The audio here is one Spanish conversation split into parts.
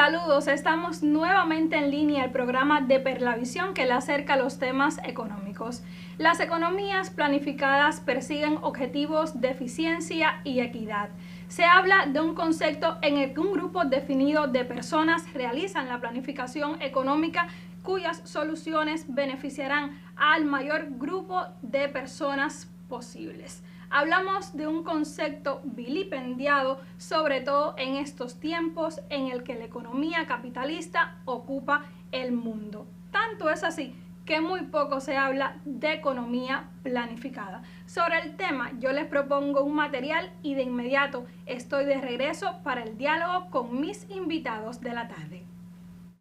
Saludos, estamos nuevamente en línea el programa de Perlavisión que le acerca a los temas económicos. Las economías planificadas persiguen objetivos de eficiencia y equidad. Se habla de un concepto en el que un grupo definido de personas realizan la planificación económica cuyas soluciones beneficiarán al mayor grupo de personas posibles. Hablamos de un concepto vilipendiado, sobre todo en estos tiempos en el que la economía capitalista ocupa el mundo. Tanto es así que muy poco se habla de economía planificada. Sobre el tema, yo les propongo un material y de inmediato estoy de regreso para el diálogo con mis invitados de la tarde.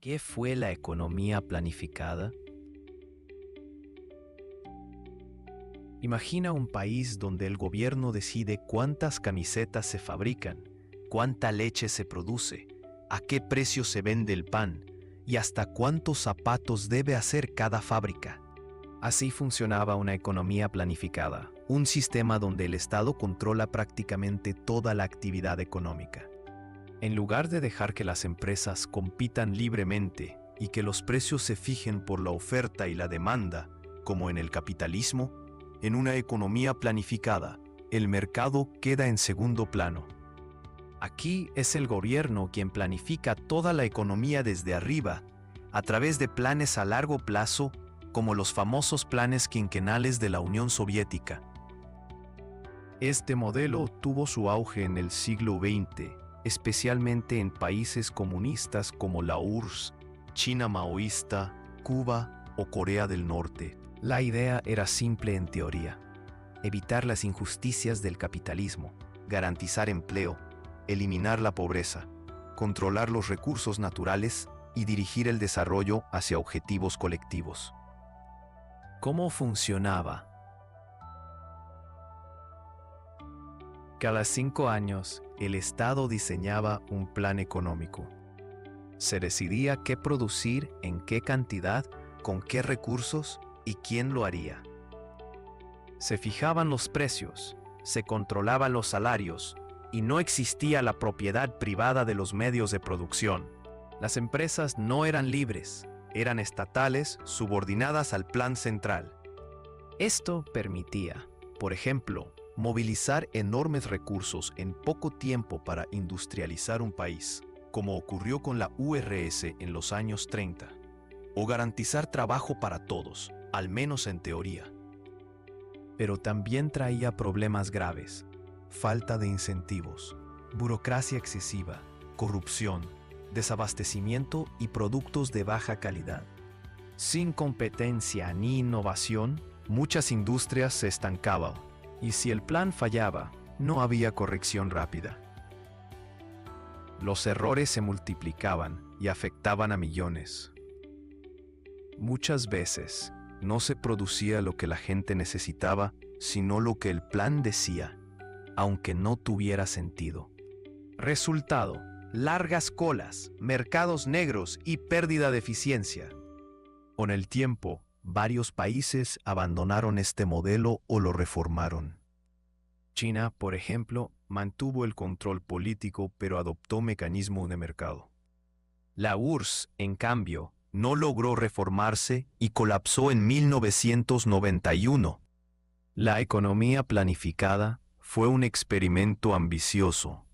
¿Qué fue la economía planificada? Imagina un país donde el gobierno decide cuántas camisetas se fabrican, cuánta leche se produce, a qué precio se vende el pan y hasta cuántos zapatos debe hacer cada fábrica. Así funcionaba una economía planificada, un sistema donde el Estado controla prácticamente toda la actividad económica. En lugar de dejar que las empresas compitan libremente y que los precios se fijen por la oferta y la demanda, como en el capitalismo, en una economía planificada, el mercado queda en segundo plano. Aquí es el gobierno quien planifica toda la economía desde arriba, a través de planes a largo plazo, como los famosos planes quinquenales de la Unión Soviética. Este modelo tuvo su auge en el siglo XX, especialmente en países comunistas como la URSS, China maoísta, Cuba o Corea del Norte. La idea era simple en teoría: evitar las injusticias del capitalismo, garantizar empleo, eliminar la pobreza, controlar los recursos naturales y dirigir el desarrollo hacia objetivos colectivos. ¿Cómo funcionaba? Cada 5 años, el Estado diseñaba un plan económico. Se decidía qué producir, en qué cantidad, con qué recursos y quién lo haría. Se fijaban los precios, se controlaban los salarios y no existía la propiedad privada de los medios de producción. Las empresas no eran libres, eran estatales subordinadas al plan central. Esto permitía, por ejemplo, movilizar enormes recursos en poco tiempo para industrializar un país, como ocurrió con la URSS en los años 30, o garantizar trabajo para todos, al menos en teoría. Pero también traía problemas graves: falta de incentivos, burocracia excesiva, corrupción, desabastecimiento y productos de baja calidad. Sin competencia ni innovación, muchas industrias se estancaban, y si el plan fallaba, no había corrección rápida. Los errores se multiplicaban y afectaban a millones. Muchas veces, no se producía lo que la gente necesitaba, sino lo que el plan decía, aunque no tuviera sentido. Resultado: largas colas, mercados negros y pérdida de eficiencia. Con el tiempo, varios países abandonaron este modelo o lo reformaron. China, por ejemplo, mantuvo el control político pero adoptó mecanismos de mercado. La URSS, en cambio, no logró reformarse y colapsó en 1991. La economía planificada fue un experimento ambicioso.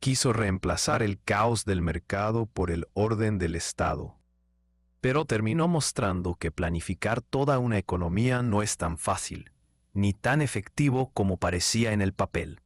Quiso reemplazar el caos del mercado por el orden del Estado. Pero terminó mostrando que planificar toda una economía no es tan fácil, ni tan efectivo como parecía en el papel.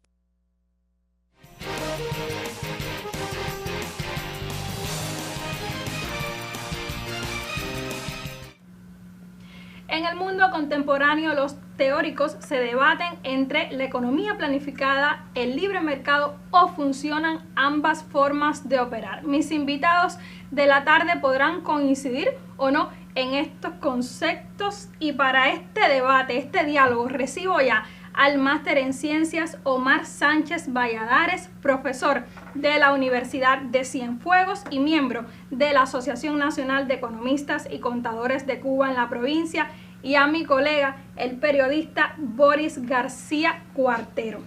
En el mundo contemporáneo, los teóricos se debaten entre la economía planificada, el libre mercado o funcionan ambas formas de operar. Mis invitados de la tarde podrán coincidir o no en estos conceptos, y para este debate, este diálogo, recibo ya al máster en Ciencias Omar Sánchez Valladares, profesor de la Universidad de Cienfuegos y miembro de la Asociación Nacional de Economistas y Contadores de Cuba en la provincia, y a mi colega, el periodista Boris García Cuartero.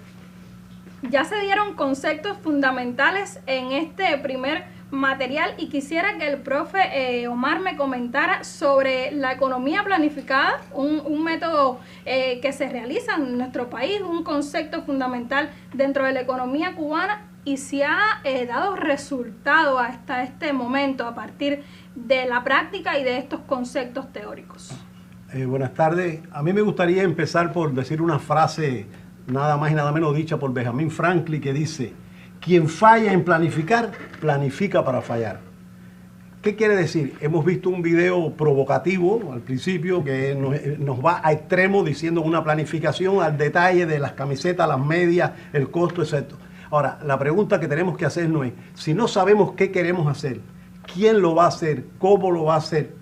Ya se dieron conceptos fundamentales en este primer material y quisiera que el profe Omar me comentara sobre la economía planificada, un método que se realiza en nuestro país, un concepto fundamental dentro de la economía cubana, y si ha dado resultado hasta este momento a partir de la práctica y de estos conceptos teóricos. Buenas tardes. A mí me gustaría empezar por decir una frase nada más y nada menos dicha por Benjamin Franklin, que dice: quien falla en planificar, planifica para fallar. ¿Qué quiere decir? Hemos visto un video provocativo al principio que nos va a extremo diciendo una planificación al detalle de las camisetas, las medias, el costo, etc. Ahora, la pregunta que tenemos que hacer no es, si no sabemos qué queremos hacer, quién lo va a hacer, cómo lo va a hacer,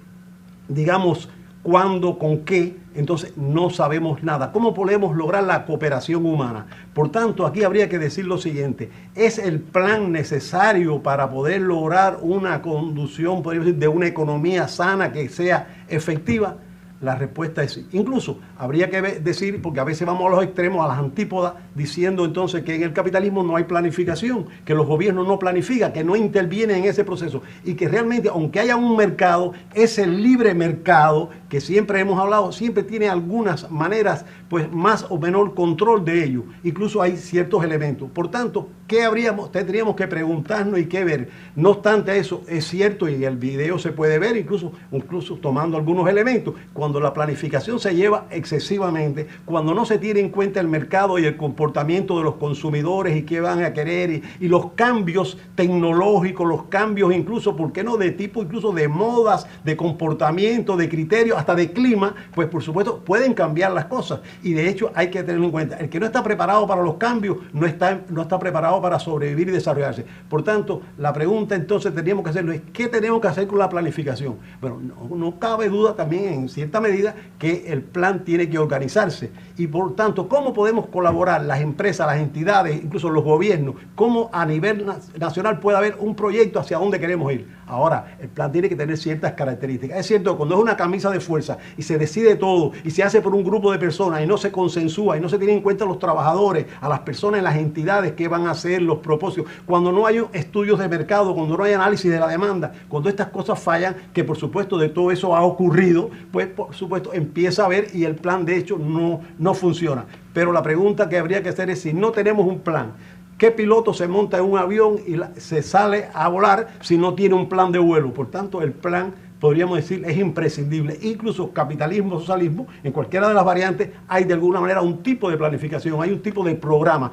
digamos, cuándo, con qué, entonces no sabemos nada. ¿Cómo podemos lograr la cooperación humana? Por tanto, aquí habría que decir lo siguiente: ¿es el plan necesario para poder lograr una conducción, podríamos decir, de una economía sana que sea efectiva? La respuesta es sí. Incluso habría que decir, porque a veces vamos a los extremos, a las antípodas, diciendo entonces que en el capitalismo no hay planificación, que los gobiernos no planifican, que no intervienen en ese proceso y que realmente, aunque haya un mercado, ese libre mercado que siempre hemos hablado, siempre tiene algunas maneras, pues más o menor control de ello. Incluso hay ciertos elementos. Por tanto, ¿qué tendríamos que preguntarnos y qué ver? No obstante eso, es cierto, y en el video se puede ver, incluso tomando algunos elementos, cuando la planificación se lleva excesivamente, cuando no se tiene en cuenta el mercado y el comportamiento de los consumidores y qué van a querer, y los cambios tecnológicos, los cambios incluso, ¿por qué no?, de tipo incluso de modas, de comportamiento, de criterios, hasta de clima, pues por supuesto pueden cambiar las cosas. Y de hecho hay que tenerlo en cuenta. El que no está preparado para los cambios no está preparado para sobrevivir y desarrollarse. Por tanto, la pregunta entonces tendríamos que hacerlo es: ¿qué tenemos que hacer con la planificación? Bueno, no cabe duda también en cierta medida que el plan tiene que organizarse. Y por tanto, ¿cómo podemos colaborar las empresas, las entidades, incluso los gobiernos? ¿Cómo a nivel nacional puede haber un proyecto hacia dónde queremos ir? Ahora, el plan tiene que tener ciertas características. Es cierto, cuando es una camisa de fuerza y se decide todo y se hace por un grupo de personas y no se consensúa y no se tiene en cuenta a los trabajadores, a las personas en las entidades que van a hacer los propósitos, cuando no hay estudios de mercado, cuando no hay análisis de la demanda, cuando estas cosas fallan, que por supuesto de todo eso ha ocurrido, pues por supuesto empieza a ver y el plan de hecho no funciona. Pero la pregunta que habría que hacer es: si no tenemos un plan, ¿qué piloto se monta en un avión y se sale a volar si no tiene un plan de vuelo? Por tanto, el plan, podríamos decir, es imprescindible. Incluso capitalismo, socialismo, en cualquiera de las variantes hay de alguna manera un tipo de planificación, hay un tipo de programa.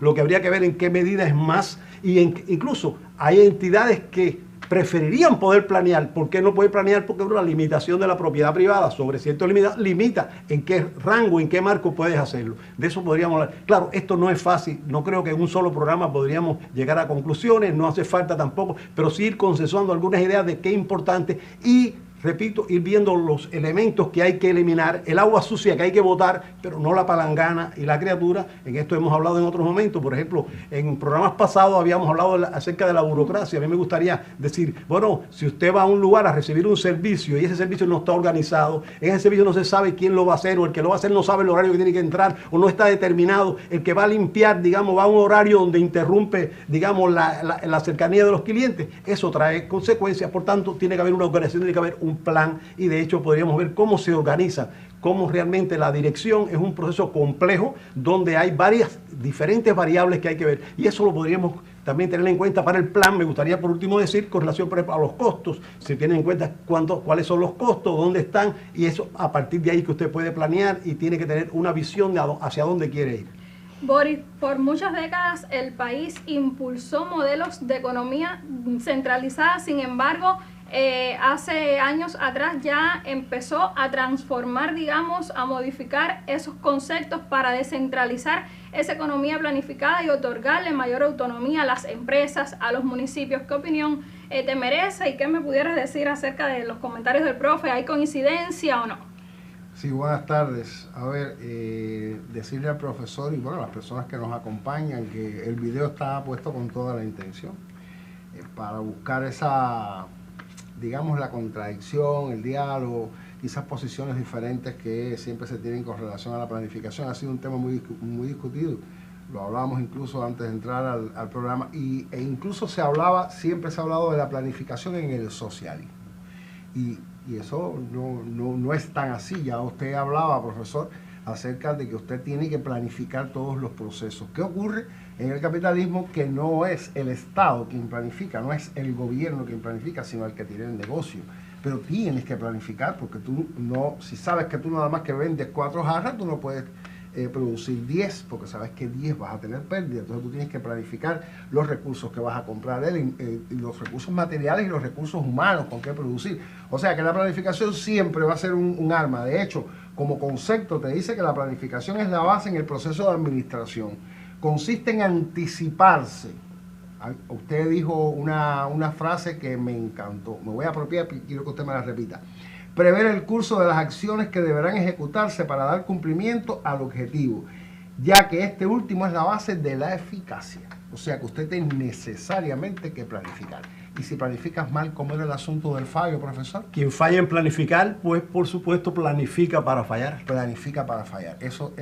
Lo que habría que ver en qué medida es más, y incluso hay entidades que preferirían poder planear. ¿Por qué no puede planear? Porque la limitación de la propiedad privada sobre cierto limita en qué rango, en qué marco puedes hacerlo. De eso podríamos hablar. Claro, esto no es fácil. No creo que en un solo programa podríamos llegar a conclusiones. No hace falta tampoco, pero sí ir consensuando algunas ideas de qué es importante y, repito, ir viendo los elementos que hay que eliminar, el agua sucia que hay que botar, pero no la palangana y la criatura. En esto hemos hablado en otros momentos. Por ejemplo, en programas pasados habíamos hablado acerca de la burocracia. A mí me gustaría decir, bueno, si usted va a un lugar a recibir un servicio y ese servicio no está organizado, en ese servicio no se sabe quién lo va a hacer, o el que lo va a hacer no sabe el horario que tiene que entrar, o no está determinado, el que va a limpiar, digamos, va a un horario donde interrumpe, digamos, la cercanía de los clientes, eso trae consecuencias. Por tanto, tiene que haber una organización, tiene que haber un plan, y de hecho podríamos ver cómo se organiza, cómo realmente la dirección es un proceso complejo donde hay diferentes variables que hay que ver, y eso lo podríamos también tener en cuenta para el plan. Me gustaría por último decir, con relación por ejemplo a los costos, se tienen en cuenta cuáles son los costos, dónde están, y eso a partir de ahí que usted puede planear y tiene que tener una visión de hacia dónde quiere ir. Boris, por muchas décadas el país impulsó modelos de economía centralizada. Sin embargo, hace años atrás ya empezó a transformar, digamos, a modificar esos conceptos para descentralizar esa economía planificada y otorgarle mayor autonomía a las empresas, a los municipios. ¿Qué opinión te merece y qué me pudieras decir acerca de los comentarios del profe? ¿Hay coincidencia o no? Sí, buenas tardes. A ver, decirle al profesor y bueno, a las personas que nos acompañan que el video está puesto con toda la intención para buscar esa, digamos, la contradicción, el diálogo y esas posiciones diferentes que siempre se tienen con relación a la planificación. Ha sido un tema muy discutido. lo hablábamos incluso antes de entrar al programa, e incluso siempre se ha hablado de la planificación en el socialismo. Y eso no es tan así. Ya usted hablaba, profesor, acerca de que usted tiene que planificar todos los procesos. ¿Qué ocurre en el capitalismo? Que no es el Estado quien planifica, no es el gobierno quien planifica, sino el que tiene el negocio. Pero tienes que planificar, porque tú no, si sabes que tú nada más que vendes 4 jarras, tú no puedes producir 10, porque sabes que 10 vas a tener pérdida. Entonces tú tienes que planificar los recursos que vas a comprar, los recursos materiales y los recursos humanos con qué producir. O sea que la planificación siempre va a ser un arma. De hecho, como concepto te dice que la planificación es la base en el proceso de administración. Consiste en anticiparse. Usted dijo una frase que me encantó. Me voy a apropiar y quiero que usted me la repita. Prever el curso de las acciones que deberán ejecutarse para dar cumplimiento al objetivo, ya que este último es la base de la eficacia. O sea que usted tiene necesariamente que planificar. Y si planificas mal, ¿cómo era el asunto del fallo, profesor? Quien falla en planificar, pues por supuesto planifica para fallar. Planifica para fallar. Eso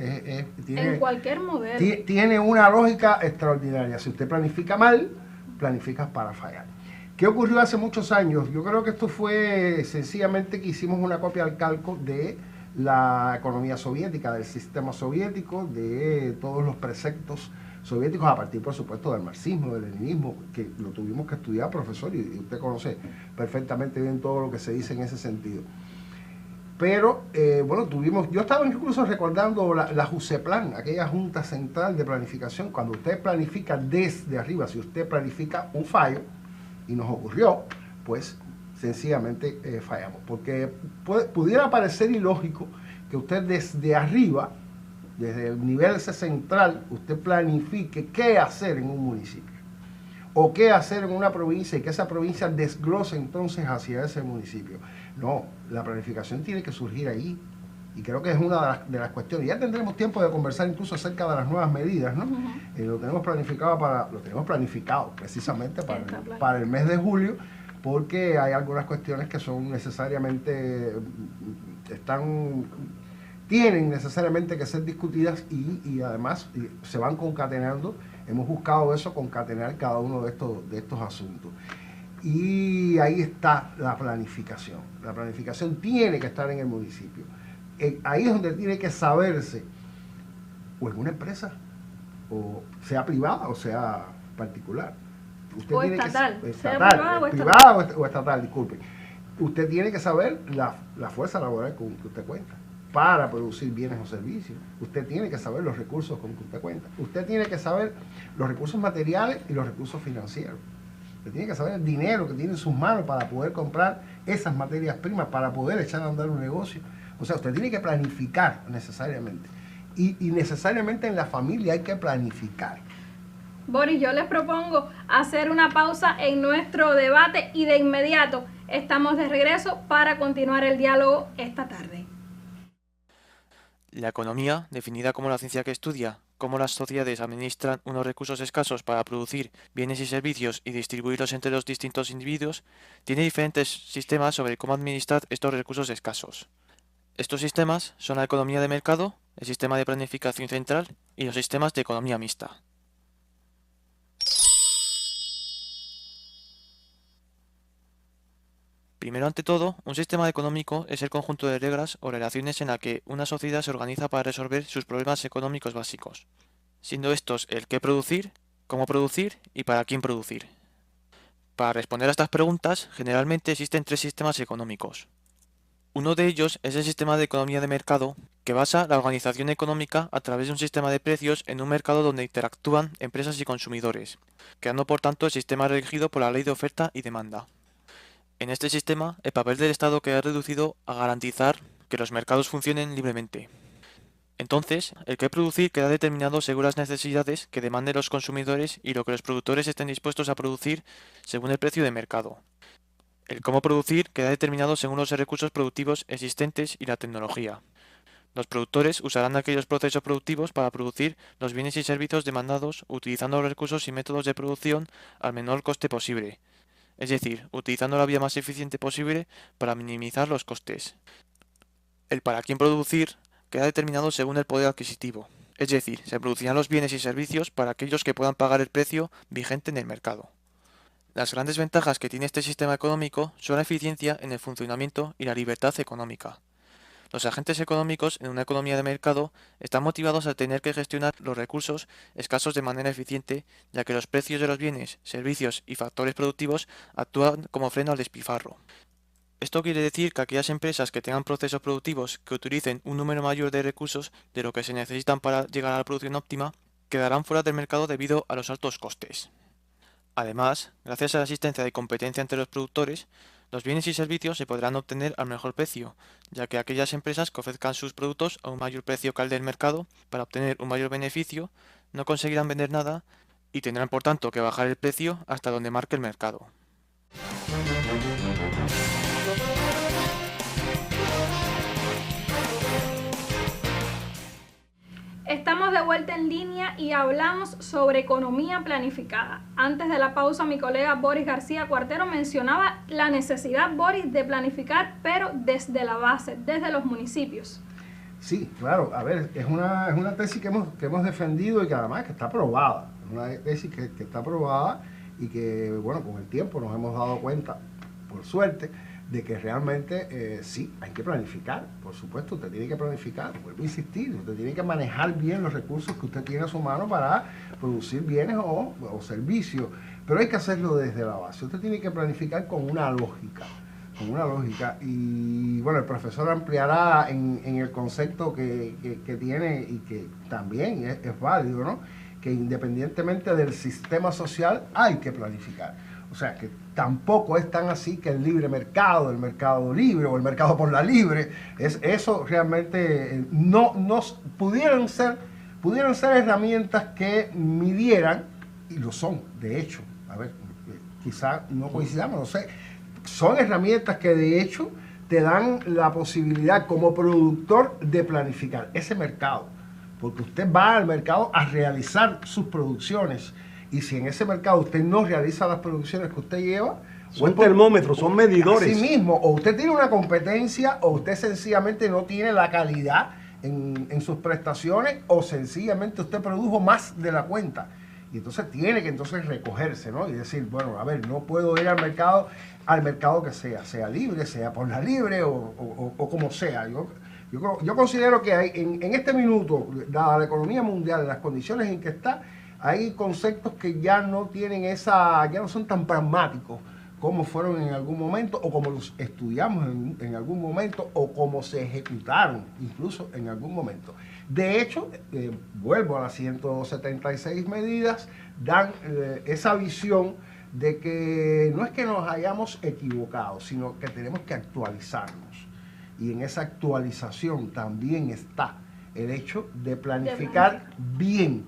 tiene, en cualquier modelo. Tiene una lógica extraordinaria. Si usted planifica mal, planificas para fallar. ¿Qué ocurrió hace muchos años? Yo creo que esto fue sencillamente que hicimos una copia al calco de la economía soviética, del sistema soviético, de todos los preceptos soviéticos, a partir, por supuesto, del marxismo, del leninismo, que lo tuvimos que estudiar, profesor, y usted conoce perfectamente bien todo lo que se dice en ese sentido. Pero, bueno, yo estaba incluso recordando la JUSEPLAN, aquella Junta Central de Planificación. Cuando usted planifica desde arriba, si usted planifica un fallo, y nos ocurrió, pues sencillamente fallamos. Porque pudiera parecer ilógico que usted desde arriba, desde el nivel central, usted planifique qué hacer en un municipio o qué hacer en una provincia y que esa provincia desglose entonces hacia ese municipio. No, la planificación tiene que surgir ahí. Y creo que es una de las cuestiones. Ya tendremos tiempo de conversar incluso acerca de las nuevas medidas, ¿no? Lo tenemos planificado precisamente para el mes de julio, porque hay algunas cuestiones que son necesariamente, tienen necesariamente que ser discutidas y además se van concatenando. Hemos buscado eso, concatenar cada uno de estos asuntos. Y ahí está la planificación. La planificación tiene que estar en el municipio. Ahí es donde tiene que saberse, o en una empresa, o sea privada o sea particular. Usted estatal. Privada o estatal, disculpe. Usted tiene que saber la fuerza laboral con que usted cuenta para producir bienes o servicios. Usted tiene que saber los recursos con que usted cuenta. Usted tiene que saber los recursos materiales y los recursos financieros. Usted tiene que saber el dinero que tiene en sus manos para poder comprar esas materias primas, para poder echar a andar un negocio. O sea, usted tiene que planificar necesariamente. Y necesariamente en la familia hay que planificar. Boris, yo les propongo hacer una pausa en nuestro debate y de inmediato estamos de regreso para continuar el diálogo esta tarde. La economía, definida como la ciencia que estudia cómo las sociedades administran unos recursos escasos para producir bienes y servicios y distribuirlos entre los distintos individuos, tiene diferentes sistemas sobre cómo administrar estos recursos escasos. Estos sistemas son la economía de mercado, el sistema de planificación central y los sistemas de economía mixta. Primero ante todo, un sistema económico es el conjunto de reglas o relaciones en la que una sociedad se organiza para resolver sus problemas económicos básicos, siendo estos el qué producir, cómo producir y para quién producir. Para responder a estas preguntas, generalmente existen 3 sistemas económicos. Uno de ellos es el sistema de economía de mercado, que basa la organización económica a través de un sistema de precios en un mercado donde interactúan empresas y consumidores, creando por tanto el sistema regido por la ley de oferta y demanda. En este sistema, el papel del Estado queda reducido a garantizar que los mercados funcionen libremente. Entonces, el qué producir queda determinado según las necesidades que demanden los consumidores y lo que los productores estén dispuestos a producir según el precio de mercado. El cómo producir queda determinado según los recursos productivos existentes y la tecnología. Los productores usarán aquellos procesos productivos para producir los bienes y servicios demandados utilizando los recursos y métodos de producción al menor coste posible, es decir, utilizando la vía más eficiente posible para minimizar los costes. El para quién producir queda determinado según el poder adquisitivo. Es decir, se producirán los bienes y servicios para aquellos que puedan pagar el precio vigente en el mercado. Las grandes ventajas que tiene este sistema económico son la eficiencia en el funcionamiento y la libertad económica. Los agentes económicos en una economía de mercado están motivados a tener que gestionar los recursos escasos de manera eficiente, ya que los precios de los bienes, servicios y factores productivos actúan como freno al despilfarro. Esto quiere decir que aquellas empresas que tengan procesos productivos que utilicen un número mayor de recursos de lo que se necesitan para llegar a la producción óptima, quedarán fuera del mercado debido a los altos costes. Además, gracias a la existencia de competencia entre los productores, los bienes y servicios se podrán obtener al mejor precio, ya que aquellas empresas que ofrezcan sus productos a un mayor precio que el del mercado para obtener un mayor beneficio no conseguirán vender nada y tendrán por tanto que bajar el precio hasta donde marque el mercado. Estamos de vuelta en línea y hablamos sobre economía planificada. Antes de la pausa, mi colega Boris García Cuartero mencionaba la necesidad, Boris, de planificar, pero desde la base, desde los municipios. Sí, claro. A ver, es una tesis que hemos defendido y que además que está aprobada. Es una tesis que está aprobada y que, bueno, con el tiempo nos hemos dado cuenta, por suerte, de que realmente sí, hay que planificar. Por supuesto, usted tiene que planificar, vuelvo a insistir, usted tiene que manejar bien los recursos que usted tiene a su mano para producir bienes o servicios, pero hay que hacerlo desde la base. Usted tiene que planificar con una lógica, y bueno, el profesor ampliará en el concepto que tiene y que también es válido, ¿no? Que independientemente del sistema social hay que planificar. O sea, que tampoco es tan así que el libre mercado, el mercado libre o el mercado por la libre, eso realmente no pudieran ser herramientas que midieran, y lo son, de hecho. A ver, quizá no coincidamos, no sé. Son herramientas que de hecho te dan la posibilidad como productor de planificar ese mercado. Porque usted va al mercado a realizar sus producciones. Y si en ese mercado usted no realiza las producciones que usted lleva, son termómetros, son medidores. Así mismo, o usted tiene una competencia, o usted sencillamente no tiene la calidad en sus prestaciones, o sencillamente usted produjo más de la cuenta. Y entonces tiene que recogerse, ¿no? Y decir, bueno, a ver, no puedo ir al mercado que sea libre, sea por la libre o como sea. Yo considero que hay, en este minuto, dada la economía mundial, las condiciones en que está, hay conceptos que ya no son tan pragmáticos como fueron en algún momento, o como los estudiamos en algún momento, o como se ejecutaron incluso en algún momento. De hecho, vuelvo a las 176 medidas, dan esa visión de que no es que nos hayamos equivocado, sino que tenemos que actualizarnos. Y en esa actualización también está el hecho de planificar bien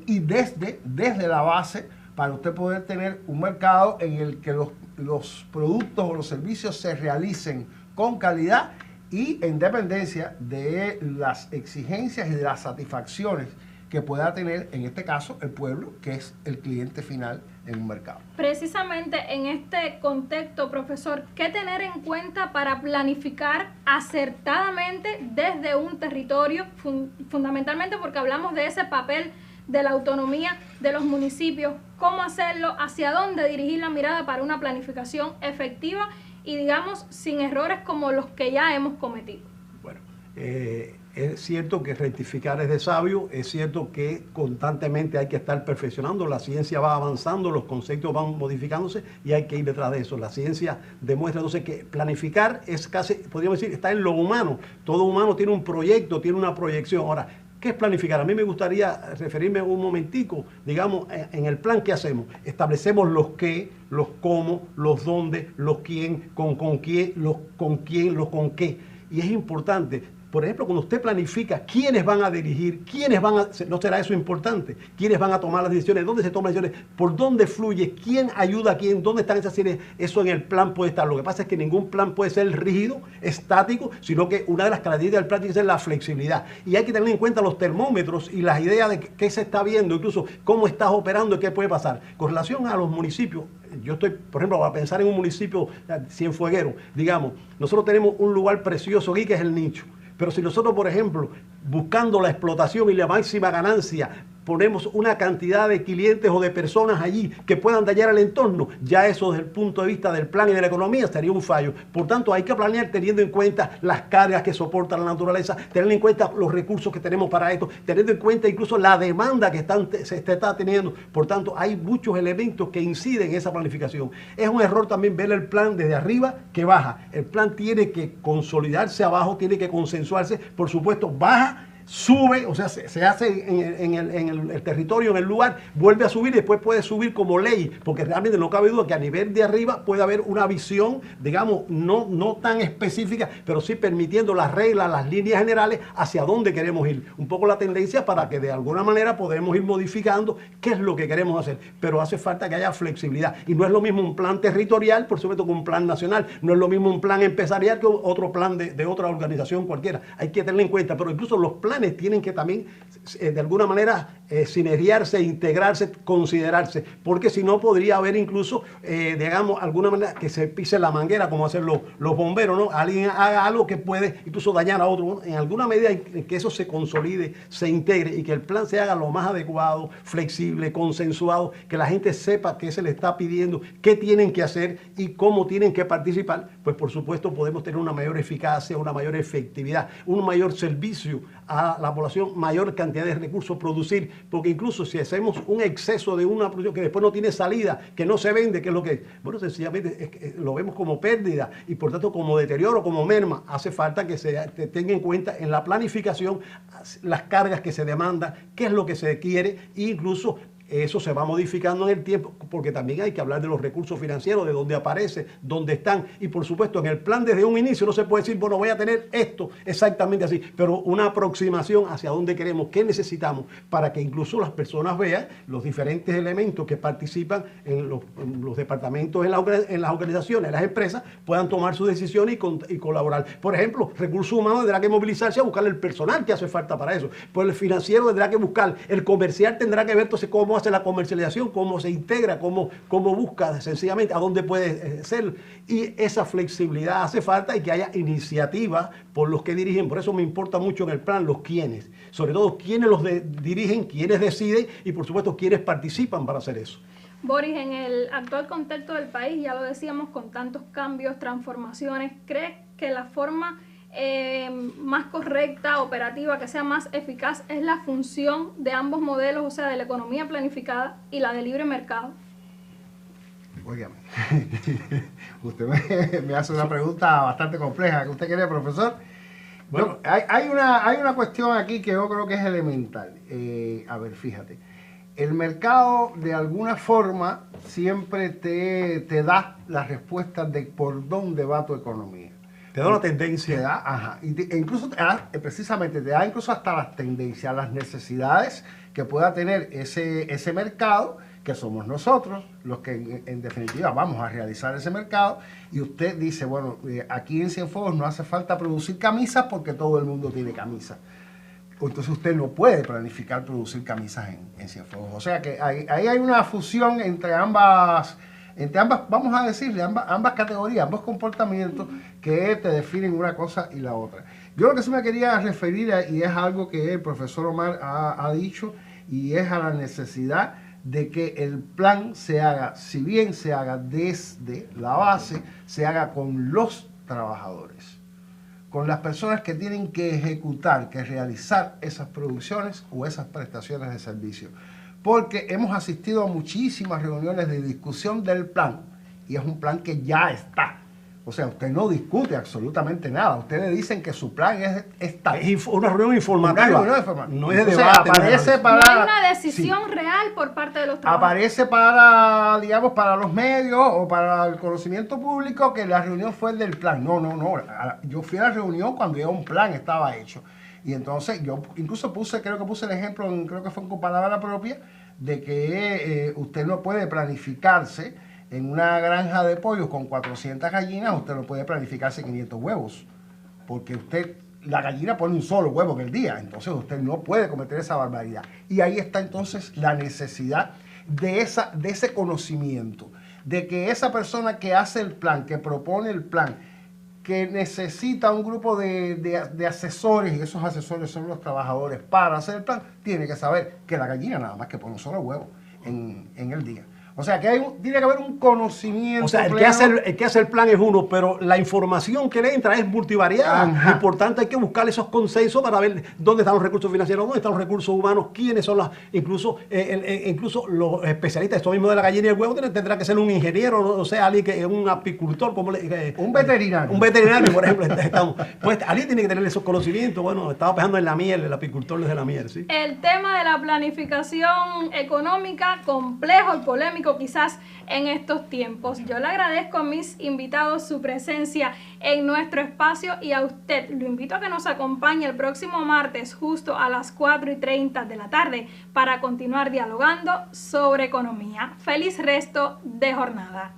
y desde la base, para usted poder tener un mercado en el que los productos o los servicios se realicen con calidad y en dependencia de las exigencias y de las satisfacciones que pueda tener, en este caso, el pueblo, que es el cliente final en un mercado. Precisamente en este contexto, profesor, ¿qué tener en cuenta para planificar acertadamente desde un territorio? Fundamentalmente porque hablamos de ese papel de la autonomía de los municipios, cómo hacerlo, hacia dónde dirigir la mirada para una planificación efectiva y, digamos, sin errores como los que ya hemos cometido. Bueno, es cierto que rectificar es de sabio, es cierto que constantemente hay que estar perfeccionando, la ciencia va avanzando, los conceptos van modificándose y hay que ir detrás de eso. La ciencia demuestra entonces que planificar es casi, podríamos decir, está en lo humano. Todo humano tiene un proyecto, tiene una proyección. Ahora, ¿qué es planificar? A mí me gustaría referirme un momentico, digamos, en el plan que hacemos. Establecemos los qué, los cómo, los dónde, los quién, con quién, los con quién, los con qué. Y es importante. Por ejemplo, cuando usted planifica quiénes van a dirigir, ¿no será eso importante? ¿Quiénes van a tomar las decisiones? ¿Dónde se toman las decisiones? ¿Por dónde fluye? ¿Quién ayuda a quién? ¿Dónde están esas series? Eso en el plan puede estar. Lo que pasa es que ningún plan puede ser rígido, estático, sino que una de las características del plan tiene que ser la flexibilidad. Y hay que tener en cuenta los termómetros y las ideas de qué se está viendo, incluso cómo estás operando y qué puede pasar. Con relación a los municipios, yo estoy, por ejemplo, a pensar en un municipio Cienfuegueros, digamos, nosotros tenemos un lugar precioso aquí que es el Nicho. Pero si nosotros, por ejemplo, buscando la explotación y la máxima ganancia, ponemos una cantidad de clientes o de personas allí que puedan dañar el entorno, ya eso desde el punto de vista del plan y de la economía sería un fallo. Por tanto, hay que planear teniendo en cuenta las cargas que soporta la naturaleza, teniendo en cuenta los recursos que tenemos para esto, teniendo en cuenta incluso la demanda que se está teniendo. Por tanto, hay muchos elementos que inciden en esa planificación. Es un error también ver el plan desde arriba que baja. El plan tiene que consolidarse abajo, tiene que consensuarse. Por supuesto, baja, sube, o sea, se hace en el territorio, en el lugar, vuelve a subir y después puede subir como ley, porque realmente no cabe duda que a nivel de arriba puede haber una visión, digamos, no tan específica, pero sí permitiendo las reglas, las líneas generales hacia dónde queremos ir. Un poco la tendencia para que de alguna manera podamos ir modificando qué es lo que queremos hacer, pero hace falta que haya flexibilidad. Y no es lo mismo un plan territorial, por supuesto, que un plan nacional, no es lo mismo un plan empresarial que otro plan de otra organización cualquiera. Hay que tenerlo en cuenta, pero incluso los planes tienen que también de alguna manera sinergiarse, integrarse, considerarse, porque si no podría haber incluso, digamos, alguna manera que se pise la manguera como hacen los bomberos, ¿no? Alguien haga algo que puede incluso dañar a otro, ¿no? En alguna medida en que eso se consolide, se integre y que el plan se haga lo más adecuado, flexible, consensuado, que la gente sepa qué se le está pidiendo, qué tienen que hacer y cómo tienen que participar, pues por supuesto podemos tener una mayor eficacia, una mayor efectividad, un mayor servicio a la población, mayor cantidad de recursos producir, porque incluso si hacemos un exceso de una producción que después no tiene salida, que no se vende, ¿qué es lo que es? Bueno, sencillamente es que lo vemos como pérdida y por tanto como deterioro, como merma. Hace falta que se tenga en cuenta en la planificación las cargas que se demandan, qué es lo que se quiere e incluso eso se va modificando en el tiempo, porque también hay que hablar de los recursos financieros, de dónde aparece, dónde están. Y por supuesto, en el plan desde un inicio no se puede decir, bueno, voy a tener esto exactamente así, pero una aproximación hacia dónde queremos, qué necesitamos, para que incluso las personas vean los diferentes elementos que participan en los departamentos, en las organizaciones, en las empresas, puedan tomar sus decisiones y colaborar. Por ejemplo, recursos humanos tendrá que movilizarse a buscar el personal que hace falta para eso. Pues el financiero tendrá que buscar, el comercial tendrá que ver entonces cómo hace la comercialización, cómo se integra, cómo busca sencillamente a dónde puede ser. Y esa flexibilidad hace falta y que haya iniciativa por los que dirigen. Por eso me importa mucho en el plan los quiénes, sobre todo quiénes los dirigen, quiénes deciden y por supuesto quiénes participan para hacer eso. Boris, en el actual contexto del país, ya lo decíamos, con tantos cambios, transformaciones, ¿crees que la forma más correcta, operativa, que sea más eficaz, es la función de ambos modelos, o sea, de la economía planificada y la de libre mercado? Óigame, usted me hace una pregunta bastante compleja. ¿Qué usted quiere, profesor? Bueno, hay una cuestión aquí que yo creo que es elemental. A ver, fíjate. El mercado, de alguna forma, siempre te da las respuestas de por dónde va tu economía. Te da una tendencia. Te da, ajá. Incluso te da, precisamente, te da incluso hasta las tendencias, las necesidades que pueda tener ese mercado, que somos nosotros, los que en definitiva vamos a realizar ese mercado. Y usted dice, bueno, aquí en Cienfuegos no hace falta producir camisas porque todo el mundo tiene camisas. Entonces usted no puede planificar producir camisas en Cienfuegos. O sea que ahí hay una fusión entre ambas, vamos a decirle, ambas categorías, ambos comportamientos que te definen una cosa y la otra. Yo lo que sí me quería referir y es algo que el profesor Omar ha dicho, y es a la necesidad de que el plan se haga, si bien se haga desde la base, se haga con los trabajadores, con las personas que tienen que ejecutar, que realizar esas producciones o esas prestaciones de servicio. Porque hemos asistido a muchísimas reuniones de discusión del plan y es un plan que ya está. O sea, usted no discute absolutamente nada. Ustedes dicen que su plan está. Es una reunión informativa. No es de debate. Aparece no hay una decisión real por parte de los trabajadores. Aparece para, digamos, para los medios o para el conocimiento público que la reunión fue el del plan. No. Yo fui a la reunión cuando ya un plan estaba hecho. Y entonces yo incluso creo que puse el ejemplo, creo que fue con palabra propia, de que usted no puede planificarse en una granja de pollos con 400 gallinas, usted no puede planificarse 500 huevos, porque la gallina pone un solo huevo en el día, entonces usted no puede cometer esa barbaridad. Y ahí está entonces la necesidad de ese conocimiento, de que esa persona que hace el plan, que propone el plan, que necesita un grupo de asesores, y esos asesores son los trabajadores, para hacer el plan, tiene que saber que la gallina nada más que pone un solo huevo en el día. O sea, que tiene que haber un conocimiento. O sea, el que hace el plan es uno, pero la información que le entra es multivariada. Ajá. Lo importante hay que buscar esos consensos para ver dónde están los recursos financieros, dónde están los recursos humanos, quiénes son incluso los especialistas. Esto mismo de la gallina y el huevo tendrá que ser un ingeniero, o sea, alguien que es un apicultor, un veterinario. Un veterinario, por ejemplo. Pues alguien tiene que tener esos conocimientos. Bueno, estaba pensando en la miel, el apicultor de la miel, ¿sí? El tema de la planificación económica, complejo y polémico quizás en estos tiempos. Yo le agradezco a mis invitados su presencia en nuestro espacio y a usted lo invito a que nos acompañe el próximo martes justo a las 4:30 de la tarde para continuar dialogando sobre economía. Feliz resto de jornada.